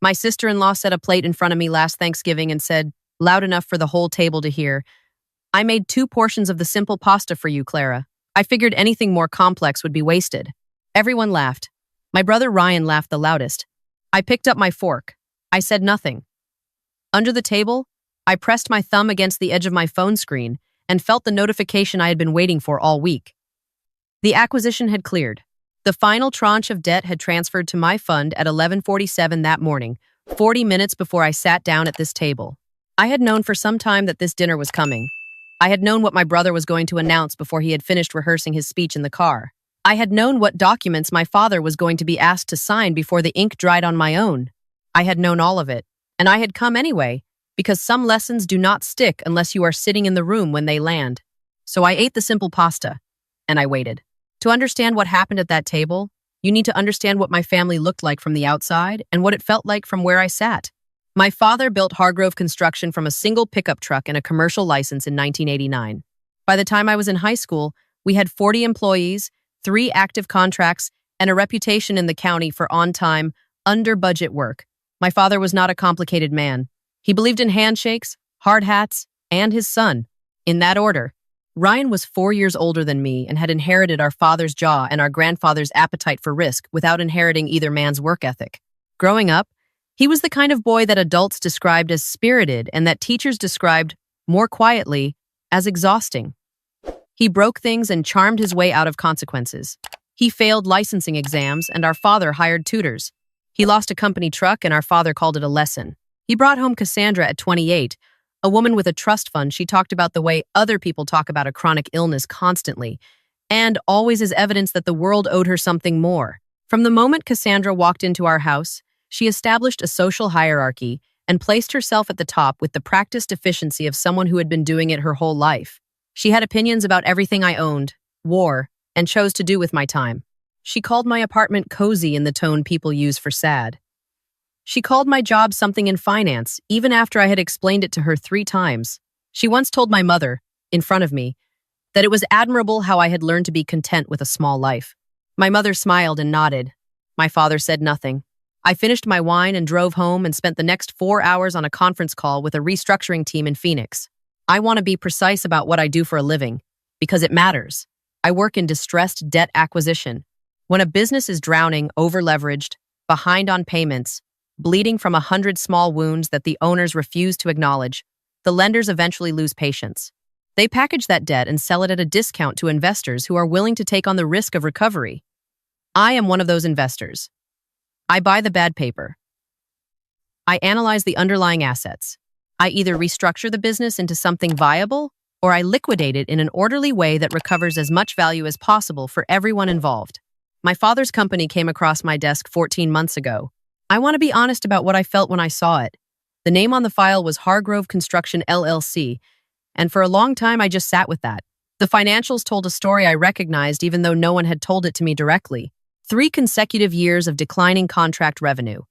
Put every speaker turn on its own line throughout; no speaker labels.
My sister-in-law set a plate in front of me last Thanksgiving and said, loud enough for the whole table to hear, I made 2 portions of the simple pasta for you, Clara. I figured anything more complex would be wasted. Everyone laughed. My brother Ryan laughed the loudest. I picked up my fork. I said nothing. Under the table, I pressed my thumb against the edge of my phone screen and felt the notification I had been waiting for all week. The acquisition had cleared. The final tranche of debt had transferred to my fund at 11:47 that morning, 40 minutes before I sat down at this table. I had known for some time that this dinner was coming. I had known what my brother was going to announce before he had finished rehearsing his speech in the car. I had known what documents my father was going to be asked to sign before the ink dried on my own. I had known all of it, and I had come anyway, because some lessons do not stick unless you are sitting in the room when they land. So I ate the simple pasta, and I waited. To understand what happened at that table, you need to understand what my family looked like from the outside and what it felt like from where I sat. My father built Hargrove Construction from a single pickup truck and a commercial license in 1989. By the time I was in high school, we had 40 employees, 3 active contracts, and a reputation in the county for on-time, under-budget work. My father was not a complicated man. He believed in handshakes, hard hats, and his son. In that order. Ryan was 4 years older than me and had inherited our father's jaw and our grandfather's appetite for risk without inheriting either man's work ethic. Growing up, he was the kind of boy that adults described as spirited and that teachers described, more quietly, as exhausting. He broke things and charmed his way out of consequences. He failed licensing exams and our father hired tutors. He lost a company truck and our father called it a lesson. He brought home Cassandra at 28, a woman with a trust fund. She talked about the way other people talk about a chronic illness constantly, and always as evidence that the world owed her something more. From the moment Cassandra walked into our house, she established a social hierarchy and placed herself at the top with the practiced efficiency of someone who had been doing it her whole life. She had opinions about everything I owned, wore, and chose to do with my time. She called my apartment cozy in the tone people use for sad. She called my job something in finance, even after I had explained it to her 3 times. She once told my mother, in front of me, that it was admirable how I had learned to be content with a small life. My mother smiled and nodded. My father said nothing. I finished my wine and drove home and spent the next 4 hours on a conference call with a restructuring team in Phoenix. I want to be precise about what I do for a living, because it matters. I work in distressed debt acquisition. When a business is drowning, over-leveraged, behind on payments, bleeding from 100 small wounds that the owners refuse to acknowledge, the lenders eventually lose patience. They package that debt and sell it at a discount to investors who are willing to take on the risk of recovery. I am one of those investors. I buy the bad paper. I analyze the underlying assets. I either restructure the business into something viable, or I liquidate it in an orderly way that recovers as much value as possible for everyone involved. My father's company came across my desk 14 months ago. I want to be honest about what I felt when I saw it. The name on the file was Hargrove Construction LLC, and for a long time I just sat with that. The financials told a story I recognized even though no one had told it to me directly. 3 consecutive years of declining contract revenue.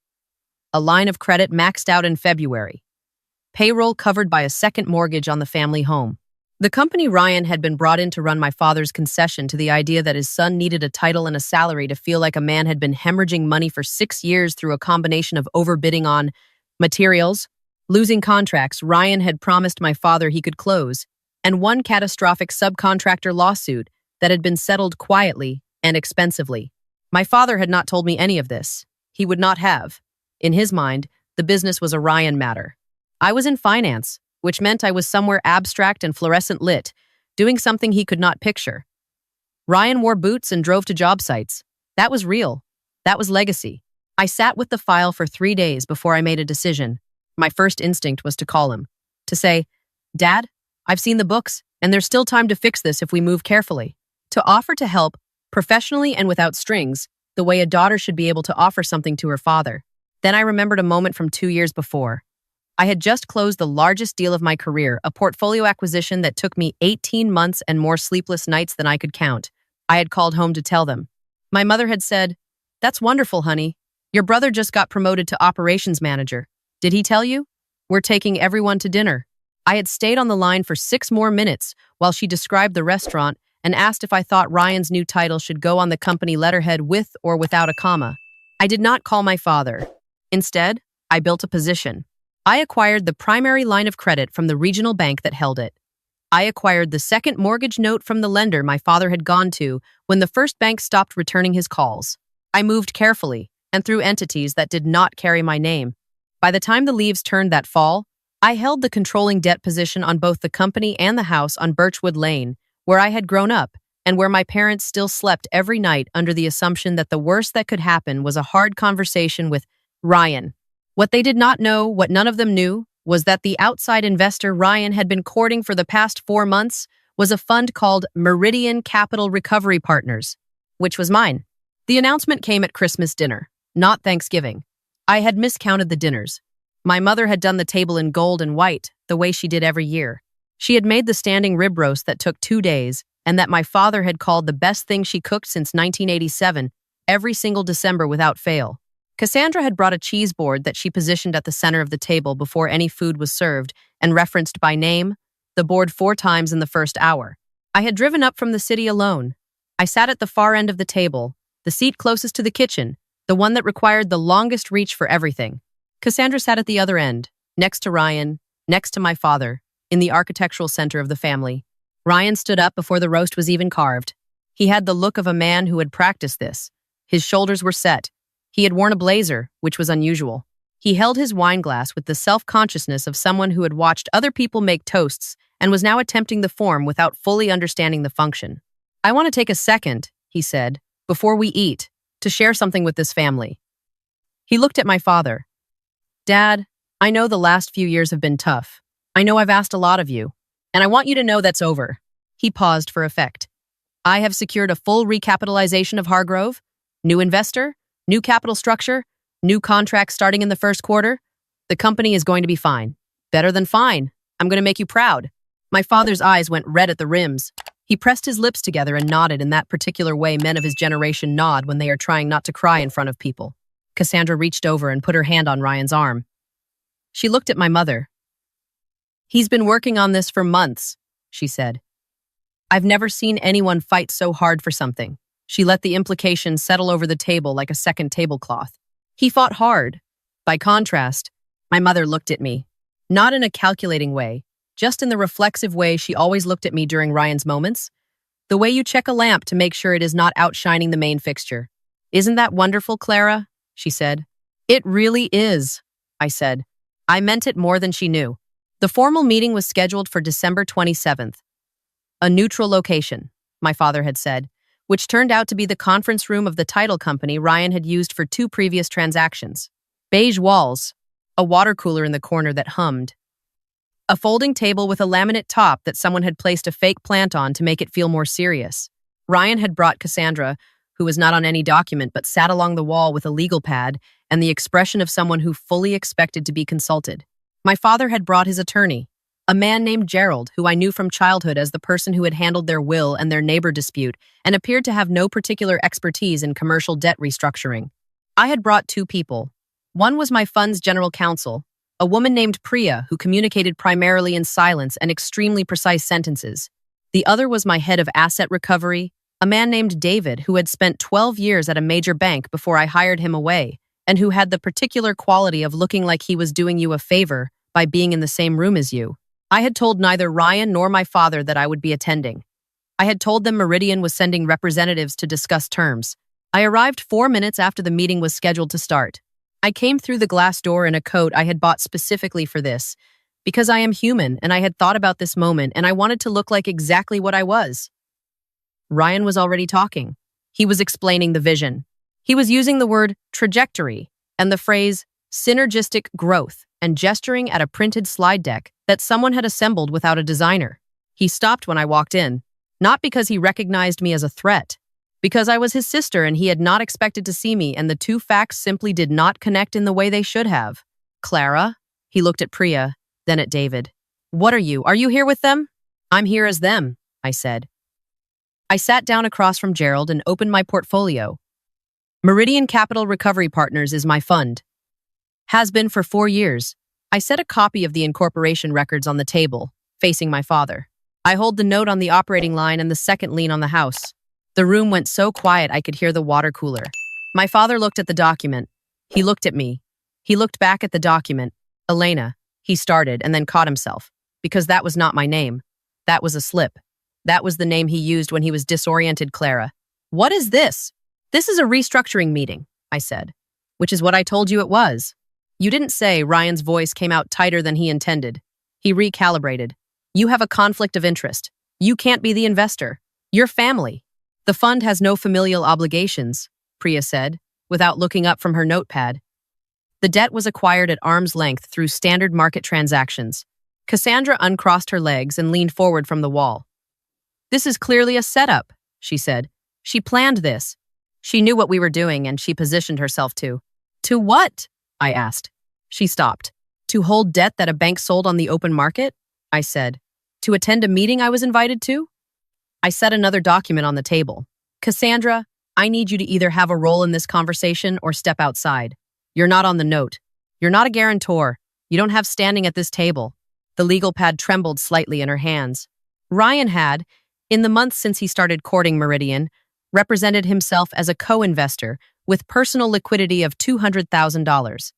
A line of credit maxed out in February. Payroll covered by a second mortgage on the family home. The company Ryan had been brought in to run my father's concession to the idea that his son needed a title and a salary to feel like a man had been hemorrhaging money for 6 years through a combination of overbidding on materials, losing contracts Ryan had promised my father he could close, and one catastrophic subcontractor lawsuit that had been settled quietly and expensively. My father had not told me any of this. He would not have. In his mind, the business was a Ryan matter. I was in finance, which meant I was somewhere abstract and fluorescent lit, doing something he could not picture. Ryan wore boots and drove to job sites. That was real. That was legacy. I sat with the file for 3 days before I made a decision. My first instinct was to call him. To say, Dad, I've seen the books, and there's still time to fix this if we move carefully. To offer to help, professionally and without strings, the way a daughter should be able to offer something to her father. Then I remembered a moment from 2 years before. I had just closed the largest deal of my career, a portfolio acquisition that took me 18 months and more sleepless nights than I could count. I had called home to tell them. My mother had said, That's wonderful, honey. Your brother just got promoted to operations manager. Did he tell you? We're taking everyone to dinner. I had stayed on the line for 6 more minutes while she described the restaurant and asked if I thought Ryan's new title should go on the company letterhead with or without a comma. I did not call my father. Instead, I built a position. I acquired the primary line of credit from the regional bank that held it. I acquired the second mortgage note from the lender my father had gone to when the first bank stopped returning his calls. I moved carefully and through entities that did not carry my name. By the time the leaves turned that fall, I held the controlling debt position on both the company and the house on Birchwood Lane, where I had grown up and where my parents still slept every night under the assumption that the worst that could happen was a hard conversation with Ryan. What they did not know, what none of them knew, was that the outside investor Ryan had been courting for the past 4 months was a fund called Meridian Capital Recovery Partners, which was mine. The announcement came at Christmas dinner, not Thanksgiving. I had miscounted the dinners. My mother had done the table in gold and white, the way she did every year. She had made the standing rib roast that took 2 days, and that my father had called the best thing she cooked since 1987, every single December without fail. Cassandra had brought a cheese board that she positioned at the center of the table before any food was served and referenced by name the board 4 times in the first hour. I had driven up from the city alone. I sat at the far end of the table, the seat closest to the kitchen, the one that required the longest reach for everything. Cassandra sat at the other end, next to Ryan, next to my father, in the architectural center of the family. Ryan stood up before the roast was even carved. He had the look of a man who had practiced this. His shoulders were set. He had worn a blazer, which was unusual. He held his wine glass with the self-consciousness of someone who had watched other people make toasts and was now attempting the form without fully understanding the function. "I want to take a second," he said, "before we eat, to share something with this family." He looked at my father. "Dad, I know the last few years have been tough. I know I've asked a lot of you, and I want you to know that's over." He paused for effect. "I have secured a full recapitalization of Hargrove, new investor, new capital structure, new contracts starting in the first quarter. The company is going to be fine. Better than fine. I'm going to make you proud." My father's eyes went red at the rims. He pressed his lips together and nodded in that particular way men of his generation nod when they are trying not to cry in front of people. Cassandra reached over and put her hand on Ryan's arm. She looked at my mother. "He's been working on this for months," she said. "I've never seen anyone fight so hard for something." She let the implication settle over the table like a second tablecloth. "He fought hard." By contrast, my mother looked at me, not in a calculating way, just in the reflexive way she always looked at me during Ryan's moments, the way you check a lamp to make sure it is not outshining the main fixture. "Isn't that wonderful, Clara?" she said. "It really is," I said. I meant it more than she knew. The formal meeting was scheduled for December 27th. A neutral location, my father had said, which turned out to be the conference room of the title company Ryan had used for 2 previous transactions. Beige walls, a water cooler in the corner that hummed, a folding table with a laminate top that someone had placed a fake plant on to make it feel more serious. Ryan had brought Cassandra, who was not on any document but sat along the wall with a legal pad and the expression of someone who fully expected to be consulted. My father had brought his attorney, a man named Gerald, who I knew from childhood as the person who had handled their will and their neighbor dispute and appeared to have no particular expertise in commercial debt restructuring. I had brought 2 people. One was my fund's general counsel, a woman named Priya who communicated primarily in silence and extremely precise sentences. The other was my head of asset recovery, a man named David who had spent 12 years at a major bank before I hired him away, and who had the particular quality of looking like he was doing you a favor by being in the same room as you. I had told neither Ryan nor my father that I would be attending. I had told them Meridian was sending representatives to discuss terms. I arrived 4 minutes after the meeting was scheduled to start. I came through the glass door in a coat I had bought specifically for this, because I am human and I had thought about this moment and I wanted to look like exactly what I was. Ryan was already talking. He was explaining the vision. He was using the word trajectory and the phrase synergistic growth and gesturing at a printed slide deck that someone had assembled without a designer. He stopped when I walked in, not because he recognized me as a threat, because I was his sister and he had not expected to see me and the 2 facts simply did not connect in the way they should have. "Clara?" He looked at Priya, then at David. "What are you? Are you here with them?" "I'm here as them," I said. I sat down across from Gerald and opened my portfolio. Meridian Capital Recovery Partners is my fund. Has been for 4 years. I set a copy of the incorporation records on the table, facing my father. I hold the note on the operating line and the second lien on the house. The room went so quiet I could hear the water cooler. My father looked at the document. He looked at me. He looked back at the document. Elena, he started and then caught himself. Because that was not my name. That was a slip. That was the name he used when he was disoriented Clara. What is this? This is a restructuring meeting, I said. Which is what I told you it was. You didn't say. Ryan's voice came out tighter than he intended. He recalibrated. You have a conflict of interest. You can't be the investor. Your family. The fund has no familial obligations, Priya said, without looking up from her notepad. The debt was acquired at arm's length through standard market transactions. Cassandra uncrossed her legs and leaned forward from the wall. This is clearly a setup, she said. She planned this. She knew what we were doing and she positioned herself to. To what? I asked. She stopped. To hold debt that a bank sold on the open market? I said. To attend a meeting I was invited to? I set another document on the table. Cassandra, I need you to either have a role in this conversation or step outside. You're not on the note. You're not a guarantor. You don't have standing at this table. The legal pad trembled slightly in her hands. Ryan had, in the months since he started courting Meridian, represented himself as a co-investor with personal liquidity of $200,000.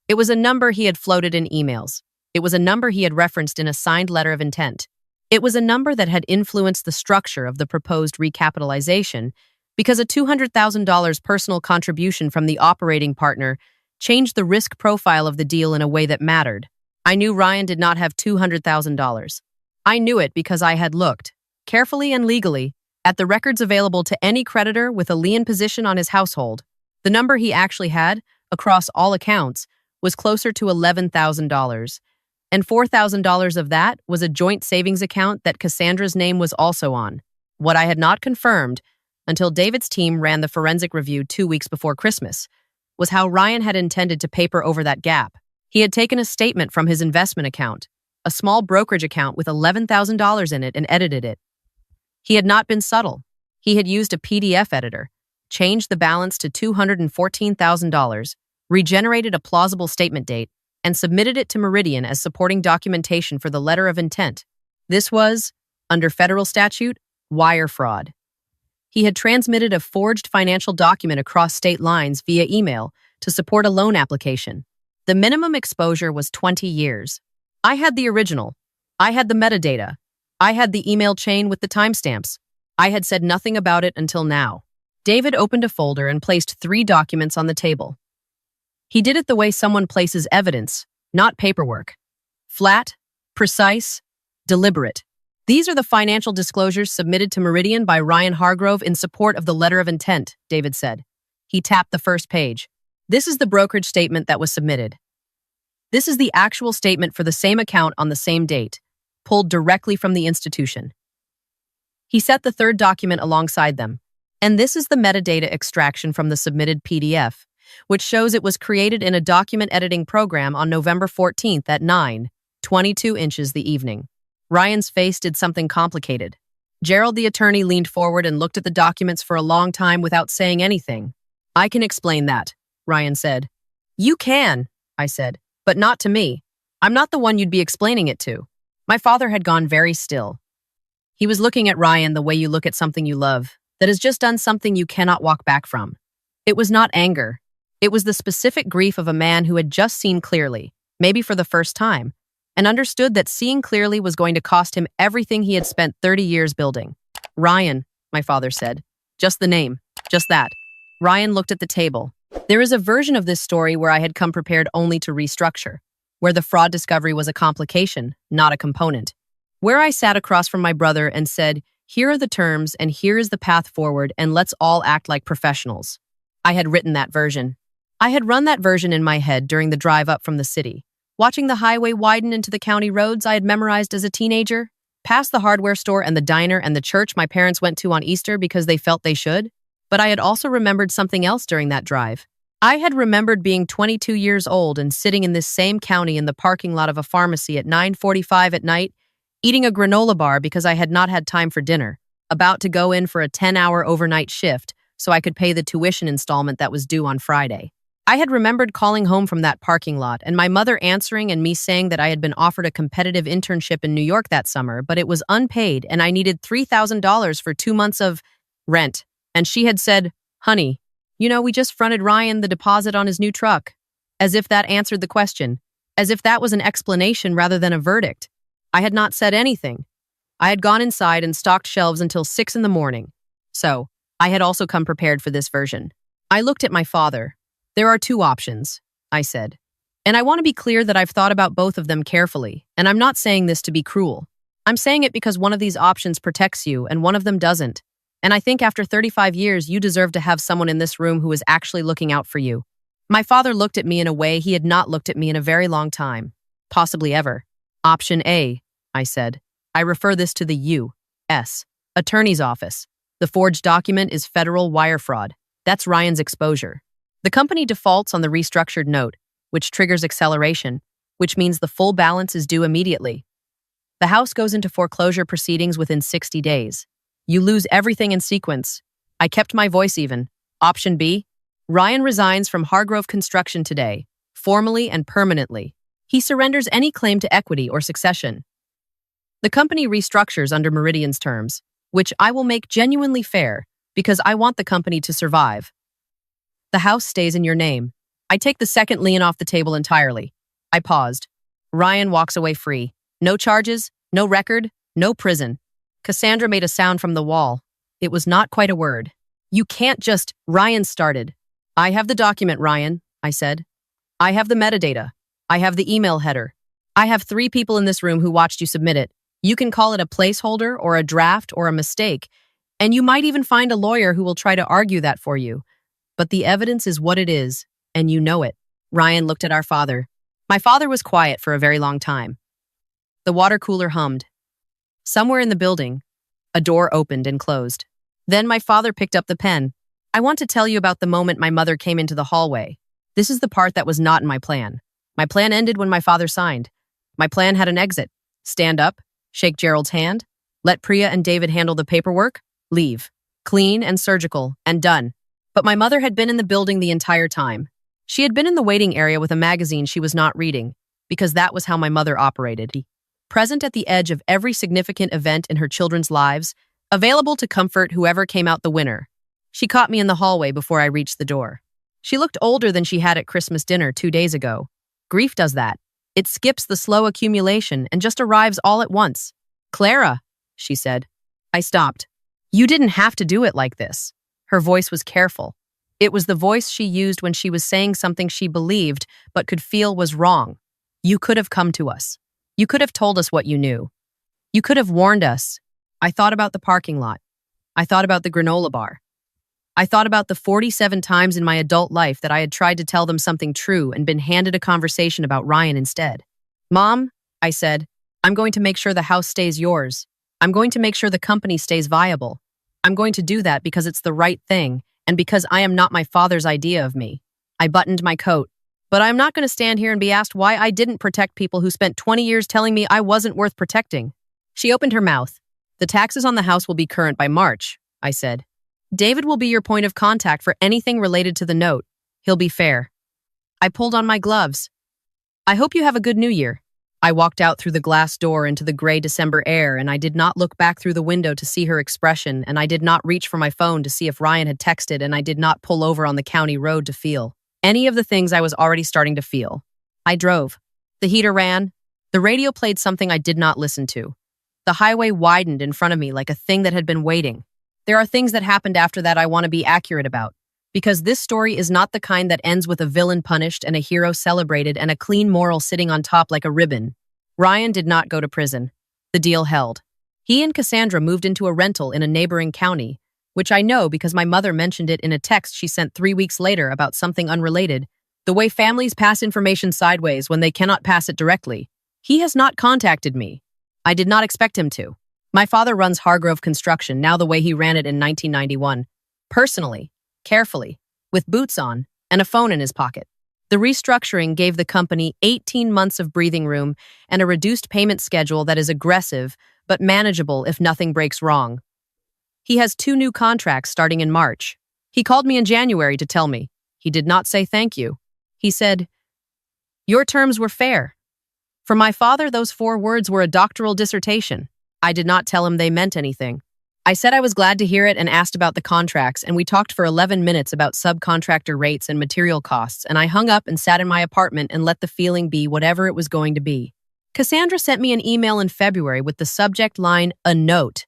It was a number he had floated in emails. It was a number he had referenced in a signed letter of intent. It was a number that had influenced the structure of the proposed recapitalization because a $200,000 personal contribution from the operating partner changed the risk profile of the deal in a way that mattered. I knew Ryan did not have $200,000. I knew it because I had looked, carefully and legally, at the records available to any creditor with a lien position on his household. The number he actually had, across all accounts, was closer to $11,000, and $4,000 of that was a joint savings account that Cassandra's name was also on. What I had not confirmed, until David's team ran the forensic review 2 weeks before Christmas, was how Ryan had intended to paper over that gap. He had taken a statement from his investment account, a small brokerage account with $11,000 in it, and edited it. He had not been subtle. He had used a PDF editor, changed the balance to $214,000, regenerated a plausible statement date, and submitted it to Meridian as supporting documentation for the letter of intent. This was, under federal statute, wire fraud. He had transmitted a forged financial document across state lines via email to support a loan application. The minimum exposure was 20 years. I had the original. I had the metadata. I had the email chain with the timestamps. I had said nothing about it until now. David opened a folder and placed 3 documents on the table. He did it the way someone places evidence, not paperwork. Flat, precise, deliberate. These are the financial disclosures submitted to Meridian by Ryan Hargrove in support of the letter of intent, David said. He tapped the first page. This is the brokerage statement that was submitted. This is the actual statement for the same account on the same date, pulled directly from the institution. He set the third document alongside them. And this is the metadata extraction from the submitted PDF, which shows it was created in a document editing program on November 14th at 9:22 inches the evening. Ryan's face did something complicated. Gerald, the attorney, leaned forward and looked at the documents for a long time without saying anything. I can explain that, Ryan said. You can, I said, but not to me. I'm not the one you'd be explaining it to. My father had gone very still. He was looking at Ryan the way you look at something you love, that has just done something you cannot walk back from. It was not anger. It was the specific grief of a man who had just seen clearly, maybe for the first time, and understood that seeing clearly was going to cost him everything he had spent 30 years building. Ryan, my father said. Just the name. Just that. Ryan looked at the table. There is a version of this story where I had come prepared only to restructure, where the fraud discovery was a complication, not a component. Where I sat across from my brother and said, here are the terms and here is the path forward and let's all act like professionals. I had written that version. I had run that version in my head during the drive up from the city. Watching the highway widen into the county roads I had memorized as a teenager, past the hardware store and the diner and the church my parents went to on Easter because they felt they should. But I had also remembered something else during that drive. I had remembered being 22 years old and sitting in this same county in the parking lot of a pharmacy at 9:45 at night, eating a granola bar because I had not had time for dinner, about to go in for a 10-hour overnight shift so I could pay the tuition installment that was due on Friday. I had remembered calling home from that parking lot and my mother answering and me saying that I had been offered a competitive internship in New York that summer, but it was unpaid and I needed $3,000 for 2 months of rent. And she had said, honey, we just fronted Ryan the deposit on his new truck. As if that answered the question. As if that was an explanation rather than a verdict. I had not said anything. I had gone inside and stocked shelves until 6 in the morning. So, I had also come prepared for this version. I looked at my father. There are 2 options, I said. And I want to be clear that I've thought about both of them carefully, and I'm not saying this to be cruel. I'm saying it because one of these options protects you and one of them doesn't. And I think after 35 years, you deserve to have someone in this room who is actually looking out for you. My father looked at me in a way he had not looked at me in a very long time, possibly ever. Option A, I said. I refer this to the U.S. Attorney's Office. The forged document is federal wire fraud. That's Ryan's exposure. The company defaults on the restructured note, which triggers acceleration, which means the full balance is due immediately. The house goes into foreclosure proceedings within 60 days. You lose everything in sequence. I kept my voice even. Option B, Ryan resigns from Hargrove Construction today, formally and permanently. He surrenders any claim to equity or succession. The company restructures under Meridian's terms, which I will make genuinely fair because I want the company to survive. The house stays in your name. I take the second lien off the table entirely. I paused. Ryan walks away free. No charges, no record, no prison. Cassandra made a sound from the wall. It was not quite a word. You can't just, Ryan started. I have the document, Ryan, I said. I have the metadata. I have the email header. I have 3 people in this room who watched you submit it. You can call it a placeholder or a draft or a mistake, and you might even find a lawyer who will try to argue that for you. But the evidence is what it is, and you know it. Ryan looked at our father. My father was quiet for a very long time. The water cooler hummed. Somewhere in the building, a door opened and closed. Then my father picked up the pen. I want to tell you about the moment my mother came into the hallway. This is the part that was not in my plan. My plan ended when my father signed. My plan had an exit. Stand up, shake Gerald's hand, let Priya and David handle the paperwork, leave. Clean and surgical, and done. But my mother had been in the building the entire time. She had been in the waiting area with a magazine she was not reading, because that was how my mother operated. Present at the edge of every significant event in her children's lives, available to comfort whoever came out the winner. She caught me in the hallway before I reached the door. She looked older than she had at Christmas dinner 2 days ago. Grief does that. It skips the slow accumulation and just arrives all at once. Clara, she said. I stopped. You didn't have to do it like this. Her voice was careful. It was the voice she used when she was saying something she believed but could feel was wrong. You could have come to us. You could have told us what you knew. You could have warned us. I thought about the parking lot. I thought about the granola bar. I thought about the 47 times in my adult life that I had tried to tell them something true and been handed a conversation about Ryan instead. Mom, I said, I'm going to make sure the house stays yours. I'm going to make sure the company stays viable. I'm going to do that because it's the right thing and because I am not my father's idea of me. I buttoned my coat. But I'm not going to stand here and be asked why I didn't protect people who spent 20 years telling me I wasn't worth protecting. She opened her mouth. The taxes on the house will be current by March, I said. David will be your point of contact for anything related to the note. He'll be fair. I pulled on my gloves. I hope you have a good New Year. I walked out through the glass door into the gray December air, and I did not look back through the window to see her expression, and I did not reach for my phone to see if Ryan had texted, and I did not pull over on the county road to feel any of the things I was already starting to feel. I drove. The heater ran. The radio played something I did not listen to. The highway widened in front of me like a thing that had been waiting. There are things that happened after that I want to be accurate about, because this story is not the kind that ends with a villain punished and a hero celebrated and a clean moral sitting on top like a ribbon. Ryan did not go to prison. The deal held. He and Cassandra moved into a rental in a neighboring county, which I know because my mother mentioned it in a text she sent 3 weeks later about something unrelated, the way families pass information sideways when they cannot pass it directly. He has not contacted me. I did not expect him to. My father runs Hargrove Construction now the way he ran it in 1991. Personally, carefully, with boots on and a phone in his pocket. The restructuring gave the company 18 months of breathing room and a reduced payment schedule that is aggressive but manageable if nothing breaks wrong. He has 2 new contracts starting in March. He called me in January to tell me. He did not say thank you. He said, "Your terms were fair." For my father, those 4 words were a doctoral dissertation. I did not tell him they meant anything. I said I was glad to hear it and asked about the contracts, and we talked for 11 minutes about subcontractor rates and material costs, and I hung up and sat in my apartment and let the feeling be whatever it was going to be. Cassandra sent me an email in February with the subject line, "A note."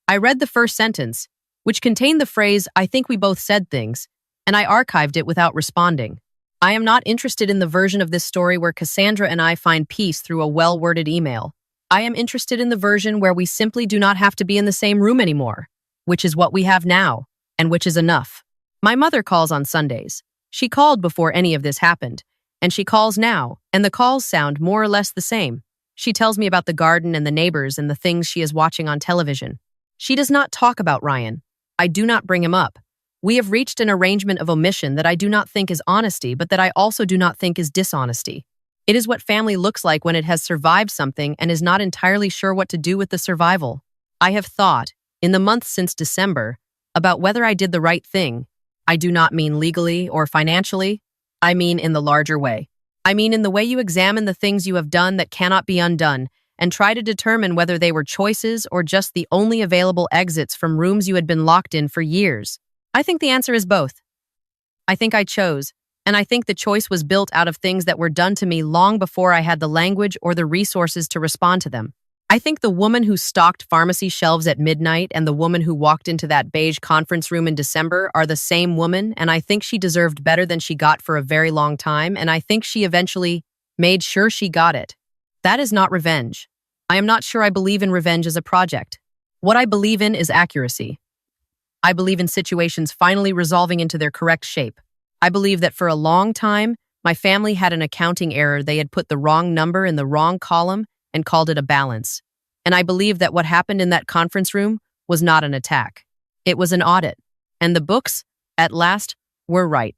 I read the first sentence, which contained the phrase, "I think we both said things," and I archived it without responding. I am not interested in the version of this story where Cassandra and I find peace through a well-worded email. I am interested in the version where we simply do not have to be in the same room anymore, which is what we have now, and which is enough. My mother calls on Sundays. She called before any of this happened, and she calls now, and the calls sound more or less the same. She tells me about the garden and the neighbors and the things she is watching on television. She does not talk about Ryan. I do not bring him up. We have reached an arrangement of omission that I do not think is honesty, but that I also do not think is dishonesty. It is what family looks like when it has survived something and is not entirely sure what to do with the survival. I have thought, in the months since December, about whether I did the right thing. I do not mean legally or financially. I mean in the larger way. I mean in the way you examine the things you have done that cannot be undone and try to determine whether they were choices or just the only available exits from rooms you had been locked in for years. I think the answer is both. I think I chose. And I think the choice was built out of things that were done to me long before I had the language or the resources to respond to them. I think the woman who stocked pharmacy shelves at midnight and the woman who walked into that beige conference room in December are the same woman, and I think she deserved better than she got for a very long time, and I think she eventually made sure she got it. That is not revenge. I am not sure I believe in revenge as a project. What I believe in is accuracy. I believe in situations finally resolving into their correct shape. I believe that for a long time, my family had an accounting error. They had put the wrong number in the wrong column and called it a balance. And I believe that what happened in that conference room was not an attack. It was an audit. And the books, at last, were right.